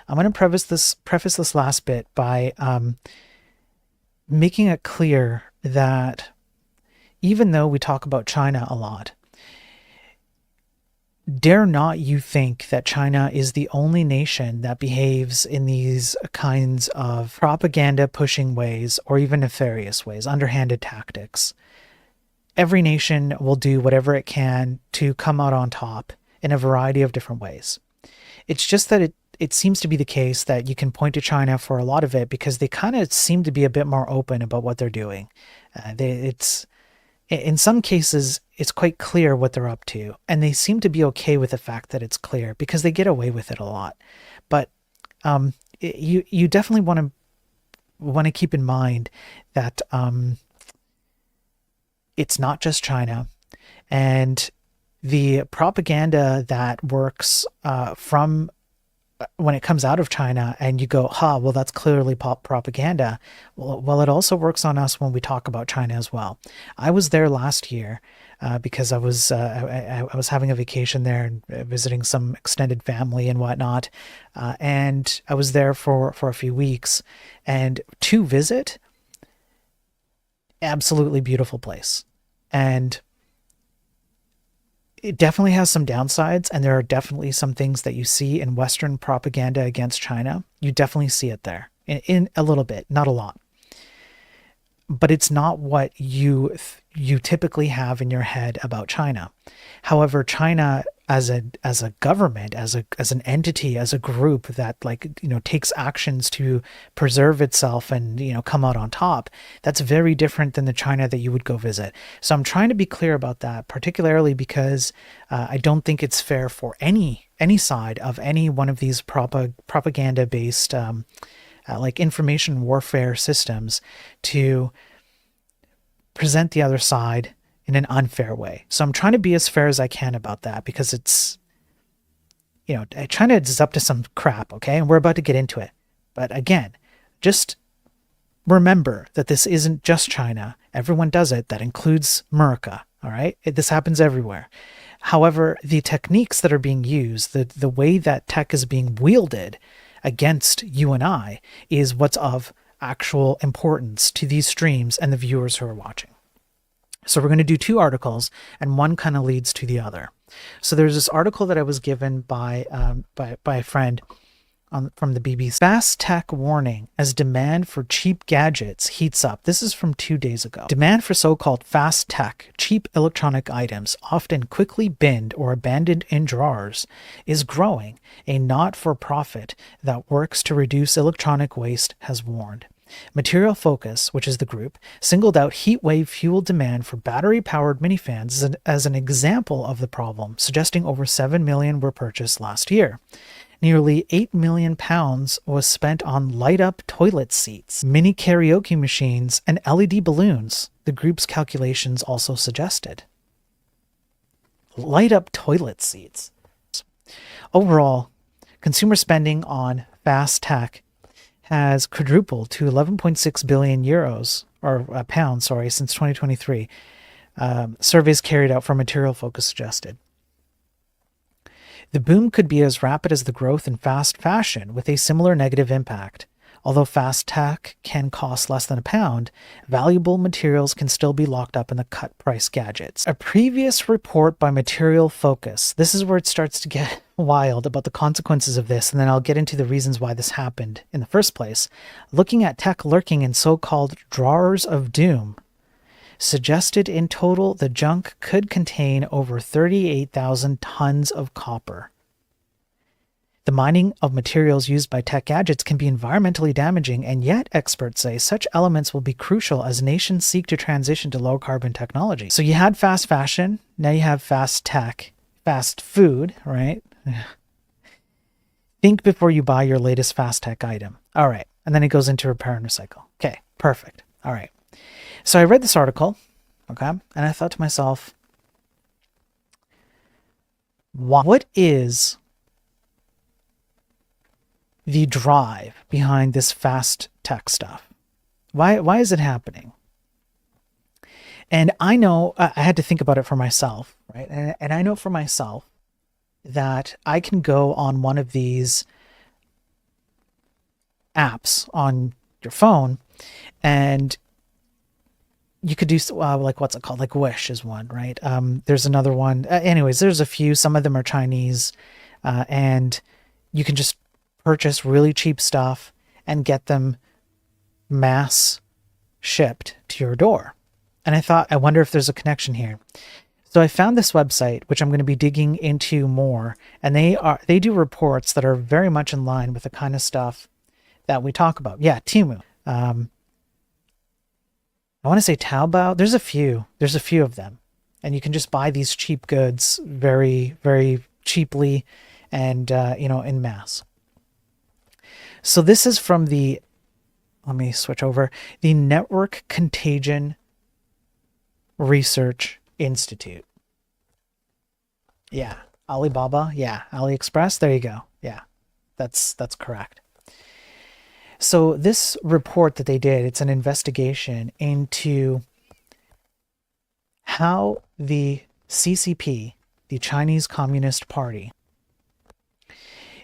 I'm going to preface this last bit by making it clear that even though we talk about China a lot, dare not you think that China is the only nation that behaves in these kinds of propaganda pushing ways or even nefarious ways, underhanded tactics. Every nation will do whatever it can to come out on top in a variety of different ways. It's just that it seems to be the case that you can point to China for a lot of it because they kind of seem to be a bit more open about what they're doing. It's in some cases, it's quite clear what they're up to, and they seem to be okay with the fact that it's clear because they get away with it a lot. But you definitely want to keep in mind that it's not just China, and the propaganda that works from when it comes out of China and you go, well, that's clearly propaganda. Well, it also works on us when we talk about China as well. I was there last year because I was having a vacation there and visiting some extended family and whatnot. And I was there for a few weeks, and to visit, absolutely beautiful place. And it definitely has some downsides, and there are definitely some things that you see in Western propaganda against China. You definitely see it there in a little bit, not a lot. But it's not what you typically have in your head about China. However, China as a government, as an entity, as a group that takes actions to preserve itself and come out on top, that's very different than the China that you would go visit. So I'm trying to be clear about that, particularly because I don't think it's fair for any side of any one of these propaganda based like information warfare systems to present the other side in an unfair way. So I'm trying to be as fair as I can about that because it's, China is up to some crap, okay? And we're about to get into it. But again, just remember that this isn't just China. Everyone does it. That includes America, all right? This happens everywhere. However, the techniques that are being used, the way that tech is being wielded against you and I is what's of actual importance to these streams and the viewers who are watching. So we're going to do two articles, and one kind of leads to the other. So there's this article that I was given by a friend from the BBC. Fast tech warning as demand for cheap gadgets heats up. This is from 2 days ago. Demand for so-called fast tech, cheap electronic items, often quickly binned or abandoned in drawers, is growing, a not-for-profit that works to reduce electronic waste has warned. Material Focus, which is the group, singled out heatwave fuel demand for battery-powered minifans as an example of the problem, suggesting over 7 million were purchased last year. Nearly £8 million was spent on light-up toilet seats, mini karaoke machines, and LED balloons, the group's calculations also suggested. Light-up toilet seats. Overall, consumer spending on fast tech has quadrupled to 11.6 billion euros, or pounds, since 2023. Surveys carried out for Material Focus suggested. The boom could be as rapid as the growth in fast fashion, with a similar negative impact. Although fast tech can cost less than £1, valuable materials can still be locked up in the cut-price gadgets. A previous report by Material Focus, this is where it starts to get wild about the consequences of this, and then I'll get into the reasons why this happened in the first place. Looking at tech lurking in so-called drawers of doom, suggested in total the junk could contain over 38,000 tons of copper. The mining of materials used by tech gadgets can be environmentally damaging, and yet experts say such elements will be crucial as nations seek to transition to low-carbon technology. So you had fast fashion, now you have fast tech, fast food, right? Think before you buy your latest fast tech item. All right, and then it goes into repair and recycle. Okay, perfect. All right. So I read this article, okay, and I thought to myself, what is the drive behind this fast tech stuff? Why is it happening? And I know I had to think about it for myself, right? And I know for myself that I can go on one of these apps on your phone, and you could do like, what's it called? Like Wish is one, right? There's another one. Anyways, there's a few. Some of them are Chinese, and you can just purchase really cheap stuff and get them mass shipped to your door. And I thought, I wonder if there's a connection here. So I found this website, which I'm going to be digging into more, and they do reports that are very much in line with the kind of stuff that we talk about. Yeah, Temu. I want to say Taobao. There's a few of them, and you can just buy these cheap goods very, very cheaply, and in mass. So this is from the, let me switch over, the Network Contagion Research Institute. Yeah, Alibaba. Yeah, AliExpress. There you go. Yeah, that's correct. So this report that they did, it's an investigation into how the CCP, the Chinese Communist Party,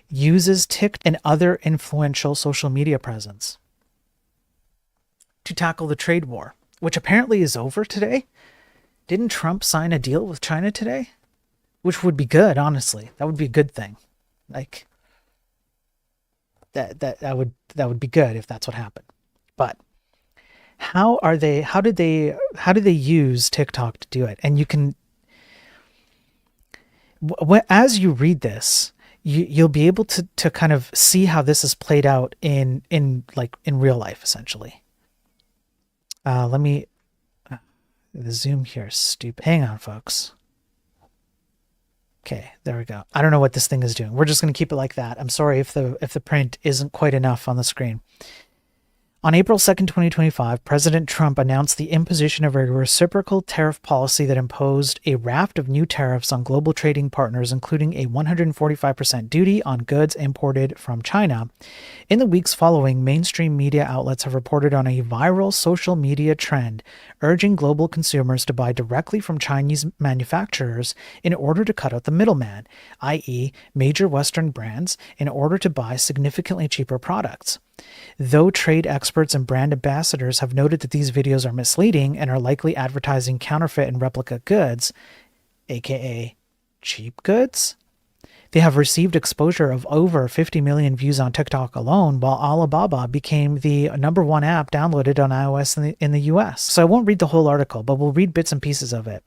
uses TikTok and other influential social media presence to tackle the trade war, which apparently is over today. Didn't Trump sign a deal with China today? Which would be good, honestly. That would be a good thing. Like, that would be good if that's what happened. But how did they use TikTok to do it? And you can, as you read this, you'll be able to kind of see how this is played out in real life, essentially. Let me, the zoom here is stupid. Hang on, folks. Okay, there we go. I don't know what this thing is doing. We're just going to keep it like that. I'm sorry if the print isn't quite enough on the screen. On April 2nd, 2025, President Trump announced the imposition of a reciprocal tariff policy that imposed a raft of new tariffs on global trading partners, including a 145% duty on goods imported from China. In the weeks following, mainstream media outlets have reported on a viral social media trend urging global consumers to buy directly from Chinese manufacturers in order to cut out the middleman, i.e., major Western brands, in order to buy significantly cheaper products. Though trade experts and brand ambassadors have noted that these videos are misleading and are likely advertising counterfeit and replica goods, aka cheap goods, they have received exposure of over 50 million views on TikTok alone, while Alibaba became the #1 app downloaded on iOS in the US. So I won't read the whole article, but we'll read bits and pieces of it.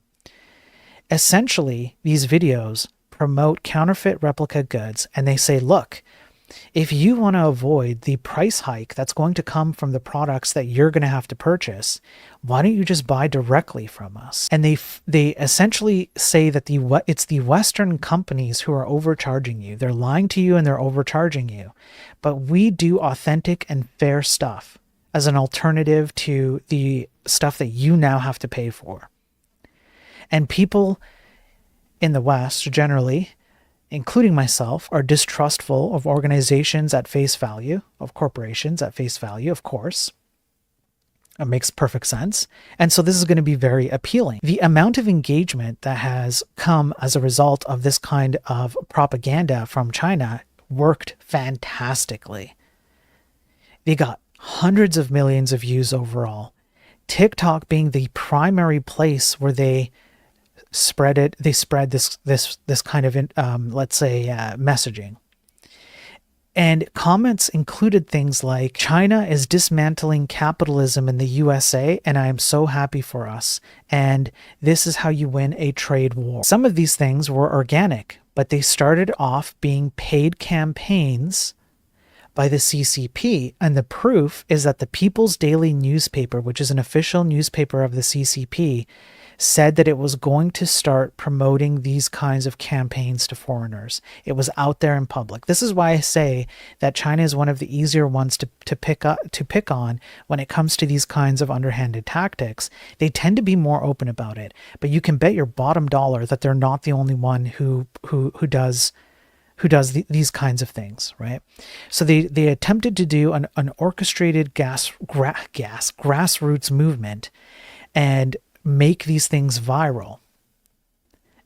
Essentially, these videos promote counterfeit replica goods, and they say, look, if you want to avoid the price hike that's going to come from the products that you're going to have to purchase, why don't you just buy directly from us? And they essentially say that it's the Western companies who are overcharging you. They're lying to you and they're overcharging you. But we do authentic and fair stuff as an alternative to the stuff that you now have to pay for. And people in the West generally, including myself, are distrustful of organizations at face value, of corporations at face value, of course. It makes perfect sense. And so this is going to be very appealing. The amount of engagement that has come as a result of this kind of propaganda from China worked fantastically. They got hundreds of millions of views overall. TikTok being the primary place where they spread this kind of messaging. And comments included things like, China is dismantling capitalism in the USA, and I am so happy for us. And this is how you win a trade war. Some of these things were organic, but they started off being paid campaigns by the CCP. And the proof is that the People's Daily newspaper, which is an official newspaper of the CCP, said that it was going to start promoting these kinds of campaigns to foreigners. It was out there in public. This is why I say that China is one of the easier ones to pick on when it comes to these kinds of underhanded tactics. They tend to be more open about it, but you can bet your bottom dollar that they're not the only one who does these kinds of things, right? So they attempted to do an orchestrated grassroots movement and make these things viral.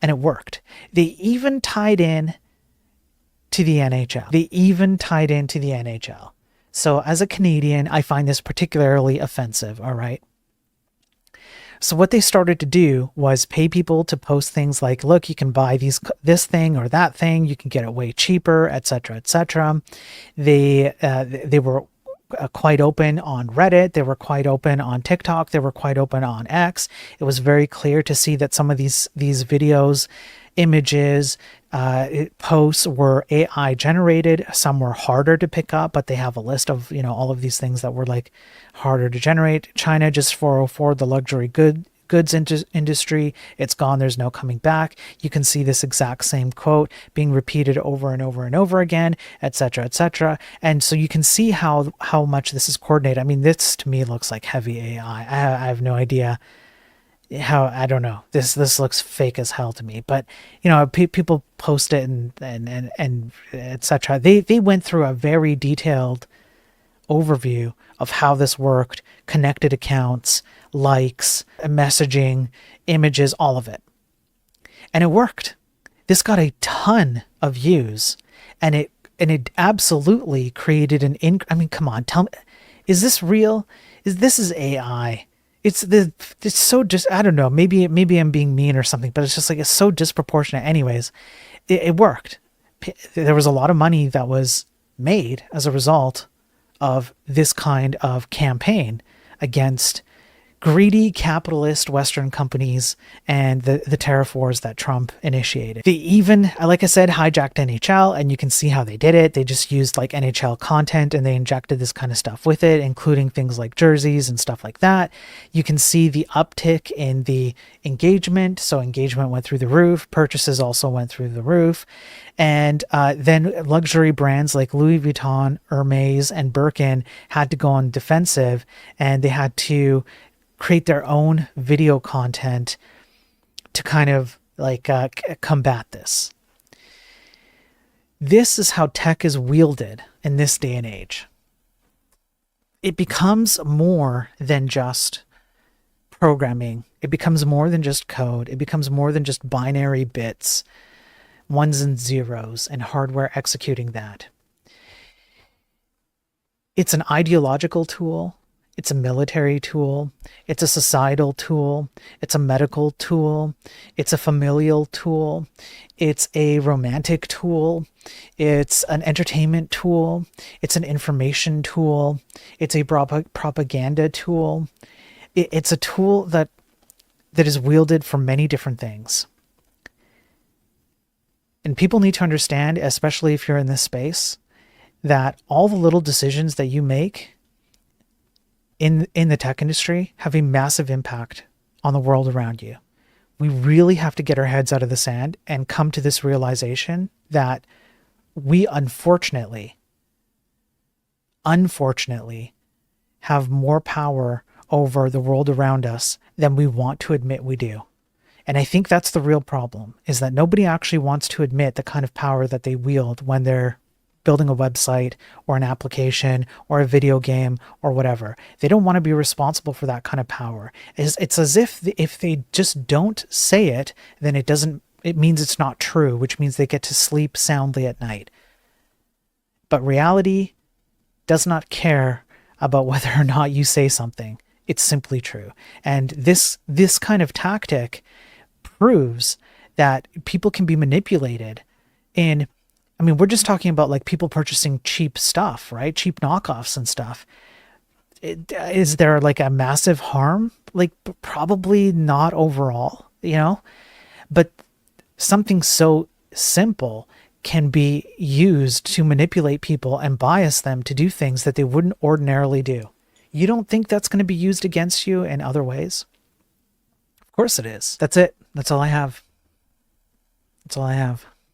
And it worked. They even tied in to the NHL. So as a Canadian, I find this particularly offensive, all right? So what they started to do was pay people to post things like, look, you can buy this thing or that thing, you can get it way cheaper, etc., etc. They were quite open on Reddit. They were quite open on TikTok. They were quite open on X. It was very clear to see that some of these videos, images, posts were AI generated. Some were harder to pick up, but they have a list of, all of these things that were like harder to generate. China just 404, the luxury goods industry, it's gone, there's no coming back. You can see this exact same quote being repeated over and over and over again, etc., etc. And so you can see how much this is coordinated. I mean, this to me looks like heavy AI. I have no idea how, I don't know, this looks fake as hell to me. But people post it and etc. They went through a very detailed overview of how this worked, connected accounts, likes, messaging, images, all of it. And it worked. This got a ton of views, and it absolutely created I mean, come on, tell me, is this real? This is AI? It's so just, I don't know, maybe I'm being mean or something, but it's just like, it's so disproportionate. Anyways, it worked. There was a lot of money that was made as a result of this kind of campaign against greedy capitalist Western companies and the tariff wars that Trump initiated. They even, like I said, hijacked NHL, and you can see how they did it. They just used like NHL content and they injected this kind of stuff with it, including things like jerseys and stuff like that. You can see the uptick in the engagement. So engagement went through the roof. Purchases also went through the roof. And then luxury brands like Louis Vuitton, Hermes, and Birkin had to go on defensive, and they had to create their own video content to kind of like combat this. This is how tech is wielded in this day and age. It becomes more than just programming. It becomes more than just code. It becomes more than just binary bits, ones and zeros, and hardware executing that. It's an ideological tool. It's a military tool. It's a societal tool. It's a medical tool. It's a familial tool. It's a romantic tool. It's an entertainment tool. It's an information tool. It's a propaganda tool. It's a tool that is wielded for many different things. And people need to understand, especially if you're in this space, that all the little decisions that you make in the tech industry have a massive impact on the world around you. We really have to get our heads out of the sand and come to this realization that we unfortunately have more power over the world around us than we want to admit we do. And I think that's the real problem, is that nobody actually wants to admit the kind of power that they wield when they're building a website or an application or a video game or whatever. They don't want to be responsible for that kind of power. It's as if they just don't say it, then it means it's not true, which means they get to sleep soundly at night. But reality does not care about whether or not you say something. It's simply true. And this kind of tactic proves that people can be manipulated we're just talking about like people purchasing cheap stuff, right? Cheap knockoffs and stuff. Is there like a massive harm? Like probably not overall, but something so simple can be used to manipulate people and bias them to do things that they wouldn't ordinarily do. You don't think that's going to be used against you in other ways? Of course it is. That's it. That's all I have.